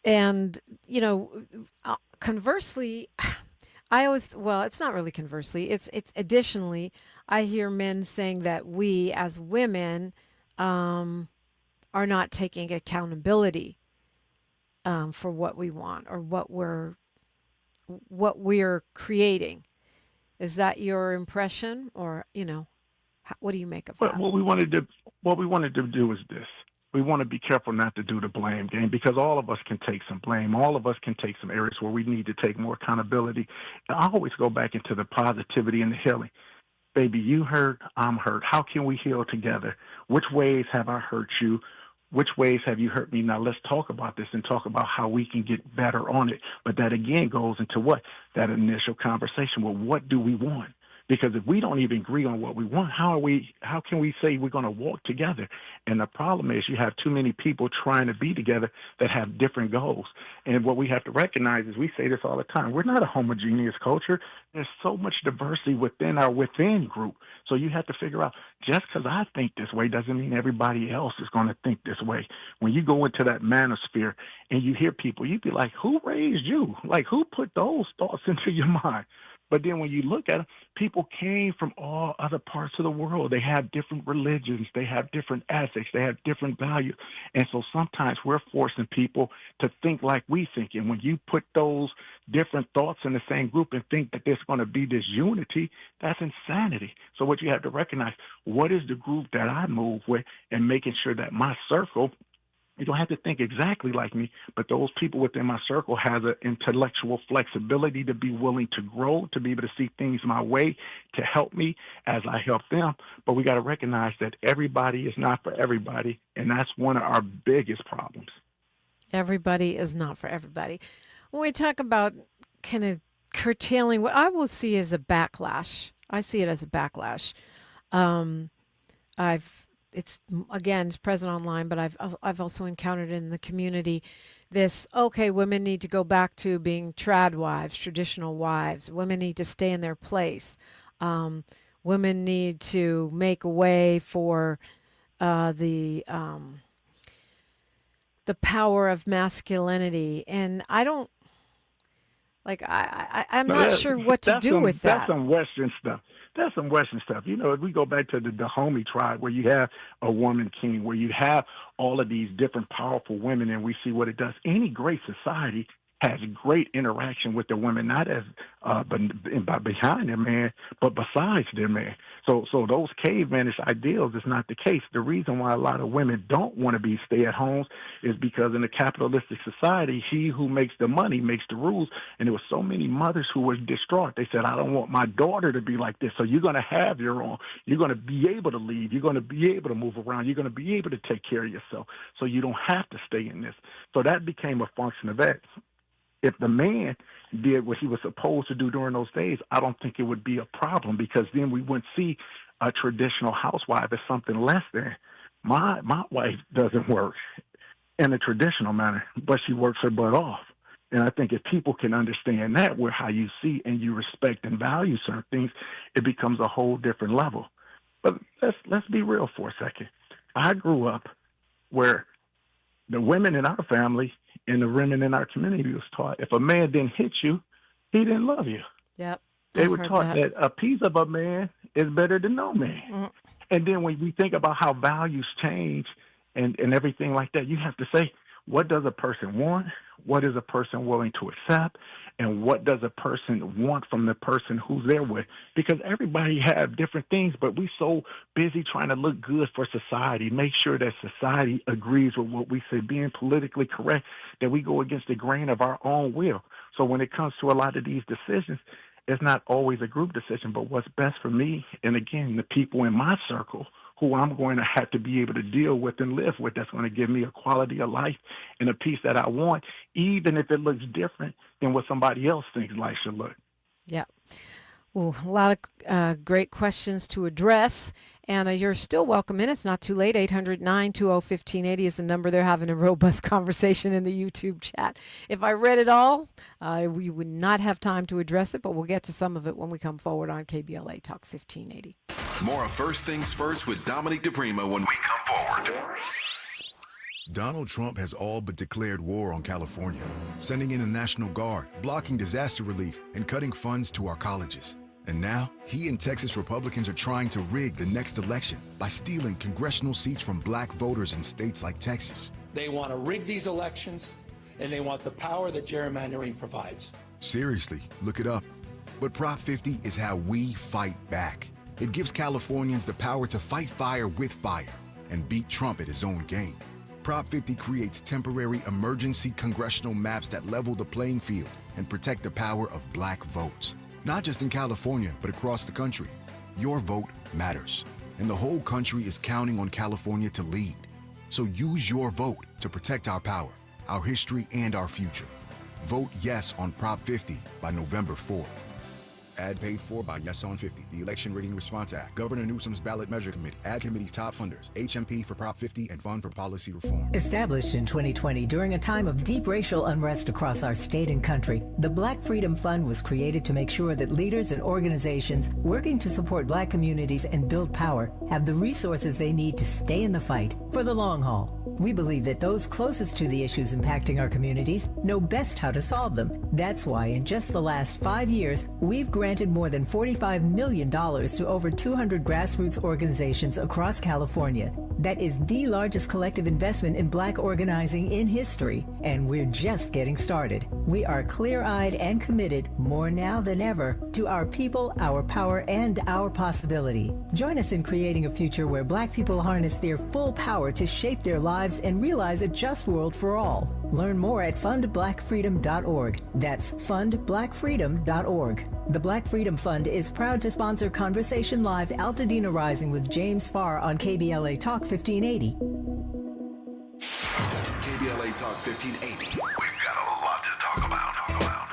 And, conversely, well, it's not really conversely. It's additionally, I hear men saying that we as women are not taking accountability for what we want or what we're creating. Is that your impression, or what do you make of But that? what we wanted to do is this. We want to be careful not to do the blame game because all of us can take some blame. All of us can take some areas where we need to take more accountability. And I always go back into the positivity and the healing. Baby, you hurt, I'm hurt. How can we heal together? Which ways have I hurt you? Which ways have you hurt me? Now let's talk about this and talk about how we can get better on it. But that again goes into what? That initial conversation. Well, what do we want? Because if we don't even agree on what we want, how can we say we're going to walk together? And the problem is you have too many people trying to be together that have different goals. And what we have to recognize is we say this all the time. We're not a homogeneous culture. There's so much diversity within our within group. So you have to figure out just because I think this way doesn't mean everybody else is going to think this way. When you go into that manosphere and you hear people, you'd be like, who raised you? Like, who put those thoughts into your mind? But then when you look at it, people came from all other parts of the world. They have different religions. They have different ethics. They have different values. And so sometimes we're forcing people to think like we think. And when you put those different thoughts in the same group and think that there's going to be this unity, that's insanity. So what you have to recognize, what is the group that I move with, and making sure that my circle, you don't have to think exactly like me, but those people within my circle have an intellectual flexibility to be willing to grow, to be able to see things my way, to help me as I help them. But we got to recognize that everybody is not for everybody, and that's one of our biggest problems. Everybody is not for everybody. When we talk about kind of curtailing, what I will see as a backlash, I see it as a backlash. Um, it's present online, but I've also encountered in the community this, okay, women need to go back to being trad wives, traditional wives. Women need to stay in their place. Women need to make a way for the power of masculinity. And I don't I'm No, not sure what to do with that's that. some Western stuff. That's some Western stuff. If we go back to the Dahomey tribe where you have a woman king, where you have all of these different powerful women, and we see what it does. Any great society has great interaction with the women, not as behind their man, but besides their man. So those cavemanish ideals is not the case. The reason why a lot of women don't want to be stay-at-homes is because in a capitalistic society, he who makes the money makes the rules. And there were so many mothers who were distraught. They said, I don't want my daughter to be like this. So you're going to have your own. You're going to be able to leave. You're going to be able to move around. You're going to be able to take care of yourself. So you don't have to stay in this. So that became a function of that. If the man did what he was supposed to do during those days, I don't think it would be a problem, because then we wouldn't see a traditional housewife as something less than. My wife doesn't work in a traditional manner, but she works her butt off. And I think if people can understand that, where how you see and you respect and value certain things, it becomes a whole different level. But let's be real for a second. I grew up where the women in our family and the women in our community was taught, if a man didn't hit you, he didn't love you. Yep. They were taught that a piece of a man is better than no man. Mm. And then when we think about how values change and everything like that, you have to say, what does a person want? What is a person willing to accept? And what does a person want from the person who's there with? Because everybody have different things, but we so busy trying to look good for society, make sure that society agrees with what we say, being politically correct, that we go against the grain of our own will. So when it comes to a lot of these decisions, it's not always a group decision, but what's best for me, and again, the people in my circle who I'm going to have to be able to deal with and live with, that's going to give me a quality of life and a peace that I want, even if it looks different than what somebody else thinks life should look. Yeah. Ooh, a lot of great questions to address. And you're still welcome in. It's not too late. 800-920-1580 is the number. They're having a robust conversation in the YouTube chat. If I read it all, we would not have time to address it, but we'll get to some of it when we come forward on KBLA Talk 1580. More of First Things First with Dominique DePrima when we come forward. Donald Trump has all but declared war on California, sending in the National Guard, blocking disaster relief, and cutting funds to our colleges. And now, he and Texas Republicans are trying to rig the next election by stealing congressional seats from black voters in states like Texas. They want to rig these elections, and they want the power that gerrymandering provides. Seriously, look it up. But Prop 50 is how we fight back. It gives Californians the power to fight fire with fire and beat Trump at his own game. Prop 50 creates temporary emergency congressional maps that level the playing field and protect the power of black votes. Not just in California, but across the country. Your vote matters, and the whole country is counting on California to lead. So use your vote to protect our power, our history, and our future. Vote yes on Prop 50 by November 4th. Ad paid for by Yes on 50, the Election Rigging Response Act, Governor Newsom's Ballot Measure Committee, Ad Committee's top funders, HMP for Prop 50, and Fund for Policy Reform. Established in 2020 during a time of deep racial unrest across our state and country, the Black Freedom Fund was created to make sure that leaders and organizations working to support black communities and build power have the resources they need to stay in the fight for the long haul. We believe that those closest to the issues impacting our communities know best how to solve them. That's why in just the last 5 years, we've granted more than $45 million to over 200 grassroots organizations across California. That is the largest collective investment in black organizing in history, and we're just getting started. We are clear-eyed and committed, more now than ever, to our people, our power, and our possibility. Join us in creating a future where black people harness their full power to shape their lives and realize a just world for all. Learn more at fundblackfreedom.org. That's fundblackfreedom.org. The Black Freedom Fund is proud to sponsor Conversation Live Altadena Rising with James Farr on KBLA Talk 1580. KBLA Talk 1580. We've got a lot to talk about.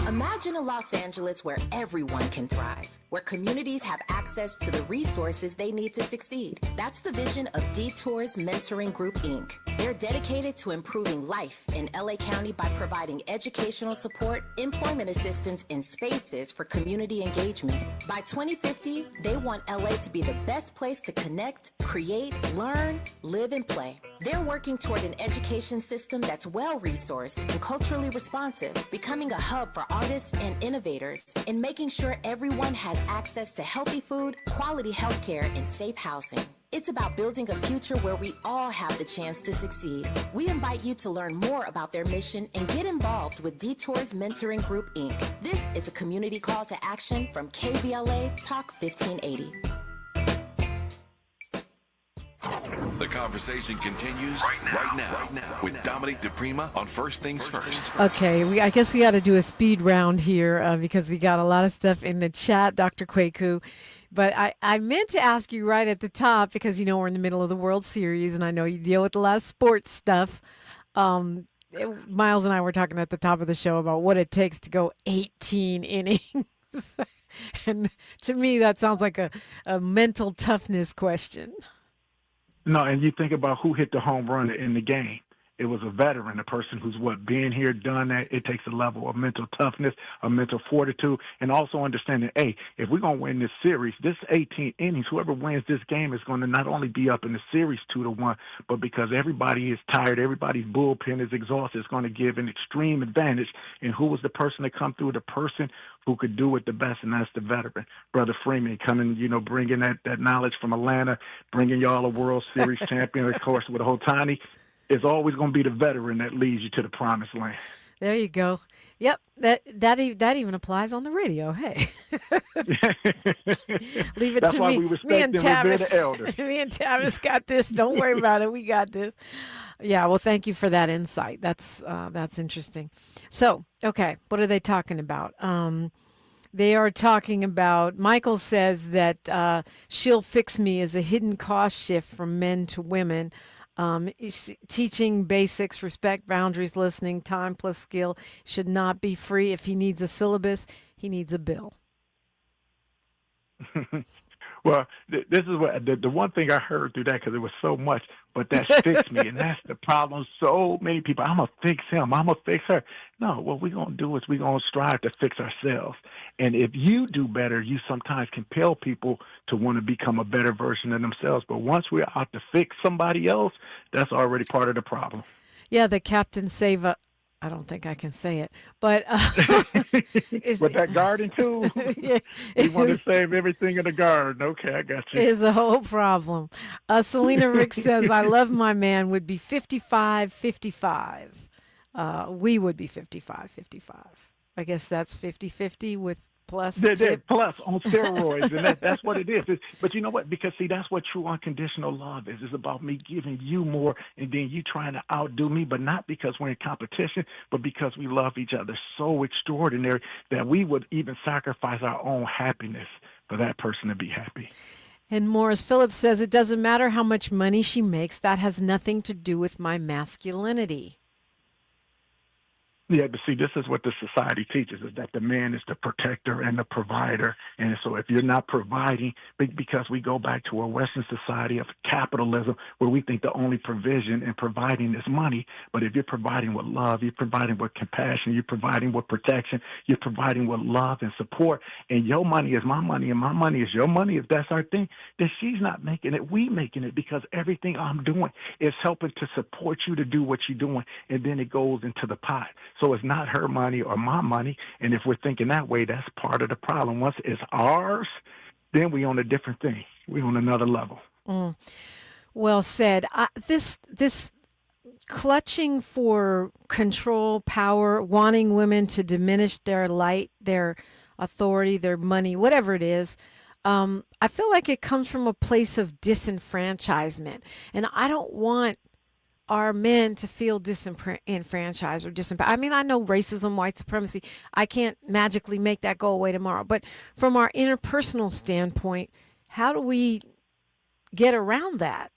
Imagine a Los Angeles where everyone can thrive, where communities have access to the resources they need to succeed. That's the vision of Detours Mentoring Group, Inc. They're dedicated to improving life in LA County by providing educational support, employment assistance, and spaces for community engagement. By 2050, they want LA to be the best place to connect, create, learn, live, and play. They're working toward an education system that's well-resourced and culturally responsive, becoming a hub for artists and innovators, and making sure everyone has access to healthy food, quality healthcare, and safe housing. It's about building a future where we all have the chance to succeed. We invite you to learn more about their mission and get involved with Detours Mentoring Group, Inc. This is a community call to action from KBLA Talk 1580. The conversation continues right now with Dominique DePrima on First Things First. Okay, I guess we got to do a speed round here because we got a lot of stuff in the chat, Dr. Kweku. But I meant to ask you right at the top because, you know, we're in the middle of the World Series and I know you deal with a lot of sports stuff. Miles and I were talking at the top of the show about what it takes to go 18 innings. And to me, that sounds like a mental toughness question. No, and you think about who hit the home run in the game. It was a veteran, a person who's been here, done that. It takes a level of mental toughness, a mental fortitude, and also understanding, hey, if we're going to win this series, this 18 innings, whoever wins this game is going to not only be up in the series 2-1, but because everybody is tired, everybody's bullpen is exhausted, it's going to give an extreme advantage. And who was the person to come through? The person who could do it the best, and that's the veteran, Brother Freeman, coming, bringing that knowledge from Atlanta, bringing y'all a World Series champion, of course, with Otani. It's always going to be the veteran that leads you to the promised land. There you go. Yep, that even applies on the radio. Hey, leave it That's to why me. We respect Me and Tavis, the elders. me and Tavis got this. Don't worry about it. We got this. Yeah. Well, thank you for that insight. That's interesting. So, okay, what are they talking about? They are talking about. Michael says that "She'll Fix Me" is a hidden cost shift from men to women. Teaching basics, respect, boundaries, listening, time plus skill should not be free. If he needs a syllabus, he needs a bill. Well, this is what the one thing I heard through that, because it was so much, but that's fix me, and that's the problem. So many people, I'm gonna fix him, I'm gonna fix her. No, what we're gonna do is we're gonna strive to fix ourselves. And if you do better, you sometimes compel people to want to become a better version of themselves. But once we're out to fix somebody else, that's already part of the problem. Yeah, the Captain Save. I don't think I can say it, but with that garden tool, yeah, we want to save everything in the garden. Okay, I got you. is a whole problem. Selena Rick says, I love my man would be 55, 55. We would be 55, 55. I guess that's 50-50 with plus tip. Plus on steroids, and that's what it is. But you know what? Because, see, that's what true unconditional love is. It's about me giving you more and then you trying to outdo me, but not because we're in competition, but because we love each other so extraordinary that we would even sacrifice our own happiness for that person to be happy. And Morris Phillips says, it doesn't matter how much money she makes. That has nothing to do with my masculinity. Yeah, but see, this is what the society teaches, is that the man is the protector and the provider. And so if you're not providing, because we go back to a Western society of capitalism where we think the only provision and providing is money. But if you're providing with love, you're providing with compassion, you're providing with protection, you're providing with love and support, and your money is my money and my money is your money, if that's our thing, then she's not making it. We making it, because everything I'm doing is helping to support you to do what you're doing. And then it goes into the pot. So it's not her money or my money. And if we're thinking that way, that's part of the problem. Once it's ours, then we on a different thing. We on another level. Well said. This clutching for control, power, wanting women to diminish their light, their authority, their money, whatever it is, I feel like it comes from a place of disenfranchisement. And I don't want our men to feel disenfranchised or disempowered. I mean, I know racism, white supremacy, I can't magically make that go away tomorrow. But from our interpersonal standpoint, how do we get around that?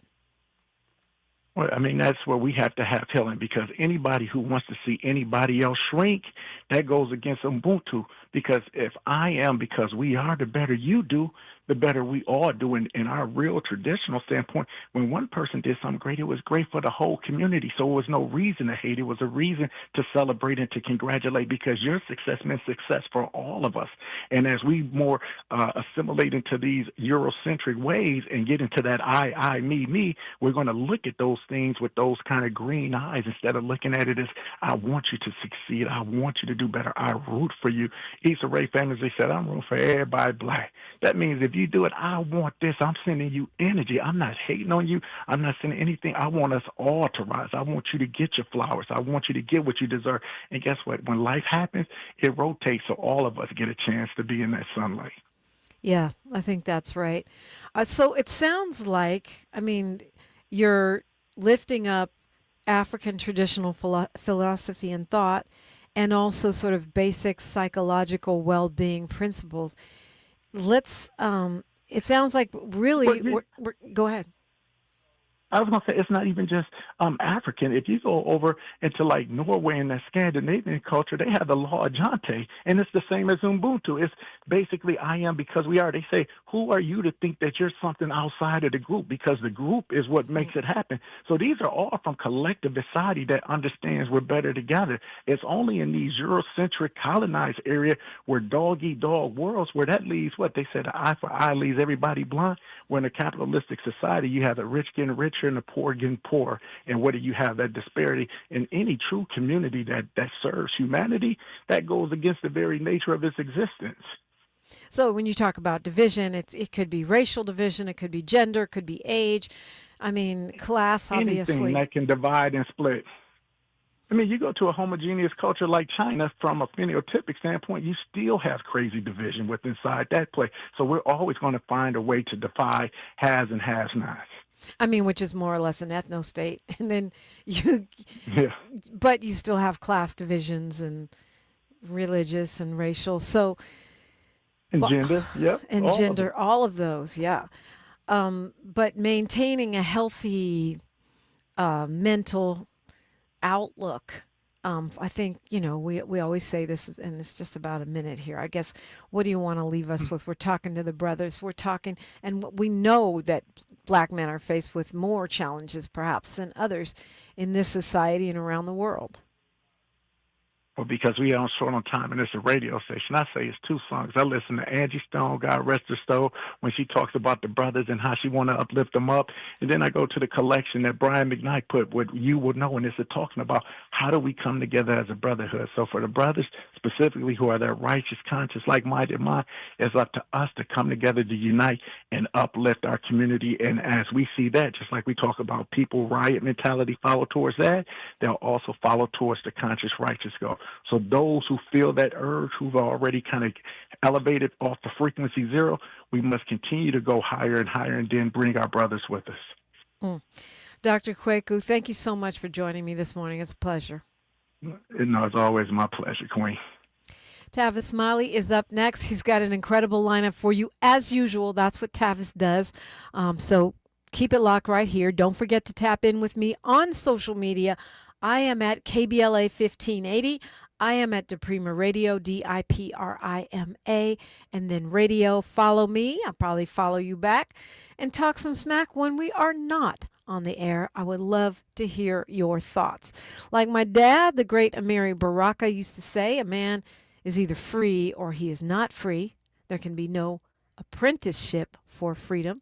Well, I mean, that's where we have to have healing, because anybody who wants to see anybody else shrink, that goes against Ubuntu. Because if I am, because we are, the better you do, the better we all do. In our real traditional standpoint, when one person did something great, it was great for the whole community. So it was no reason to hate. It was a reason to celebrate and to congratulate, because your success meant success for all of us. And as we more assimilate into these Eurocentric ways and get into that I, me, we're going to look at those things with those kind of green eyes instead of looking at it as, I want you to succeed. I want you to do better. I root for you. Issa Rae famously said, I'm rooting for everybody black. That means if you do it, I want this. I'm sending you energy. I'm not hating on you. I'm not sending anything. I want us all to rise. I want you to get your flowers. I want you to get what you deserve. And guess what? When life happens, it rotates, so all of us get a chance to be in that sunlight. Yeah, I think that's right. So it sounds like, I mean, you're lifting up African traditional philosophy and thought, and also sort of basic psychological well-being principles. Let's, it sounds like really, go ahead. I was going to say, it's not even just African. If you go over into like Norway and that Scandinavian culture, they have the law of Jante, and it's the same as Ubuntu. It's basically I am because we are. They say, who are you to think that you're something outside of the group? Because the group is what makes it happen. So these are all from collective society that understands we're better together. It's only in these Eurocentric colonized area where dog-eat-dog worlds, where that leaves what they said, eye for eye leaves everybody blind. Where in a capitalistic society, you have the rich getting richer and the poor getting poor. And what do you have? That disparity in any true community that serves humanity, that goes against the very nature of its existence. So when you talk about division, it could be racial division, it could be gender, it could be age. I mean, class, obviously. Anything that can divide and split. I mean, you go to a homogeneous culture like China, from a phenotypic standpoint, you still have crazy division within inside that place. So we're always going to find a way to defy has and has nots. I mean, which is more or less an ethno-state. And then but you still have class divisions and religious and racial. So, and gender, yep. And gender, all of those, yeah. But maintaining a healthy mental outlook I think, we always say this, and it's just about a minute here. I guess, what do you want to leave us with? We're talking to the brothers. We're talking, and we know that black men are faced with more challenges, perhaps, than others in this society and around the world. Well, because we are short on time and it's a radio station, I say it's 2 songs. I listen to Angie Stone, God rest her soul, when she talks about the brothers and how she want to uplift them up. And then I go to the collection that Brian McKnight put, what you would know, and it's talking about how do we come together as a brotherhood. So for the brothers specifically who are that righteous, conscious, like-minded mind, it's up to us to come together to unite and uplift our community. And as we see that, just like we talk about people riot mentality follow towards that, they'll also follow towards the conscious, righteous goal. So those who feel that urge, who've already kind of elevated off the frequency 0, we must continue to go higher and higher and then bring our brothers with us. Dr. Kweku, thank you so much for joining me this morning. It's a pleasure. It's always my pleasure, Queen. Tavis Smiley is up next. He's got an incredible lineup for you. As usual, that's what Tavis does. So keep it locked right here. Don't forget to tap in with me on social media. I am at KBLA 1580. I am at Diprima Radio, DIPRIMA, and then radio. Follow me. I'll probably follow you back and talk some smack when we are not on the air. I would love to hear your thoughts. Like my dad, the great Amiri Baraka, used to say, a man is either free or he is not free. There can be no apprenticeship for freedom.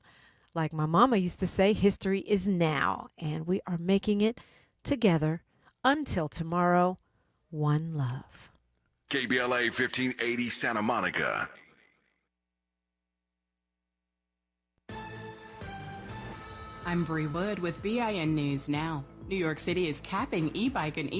Like my mama used to say, history is now, and we are making it together. Until tomorrow, one love. KBLA 1580 Santa Monica. I'm Bree Wood with BIN News Now. New York City is capping e-bike and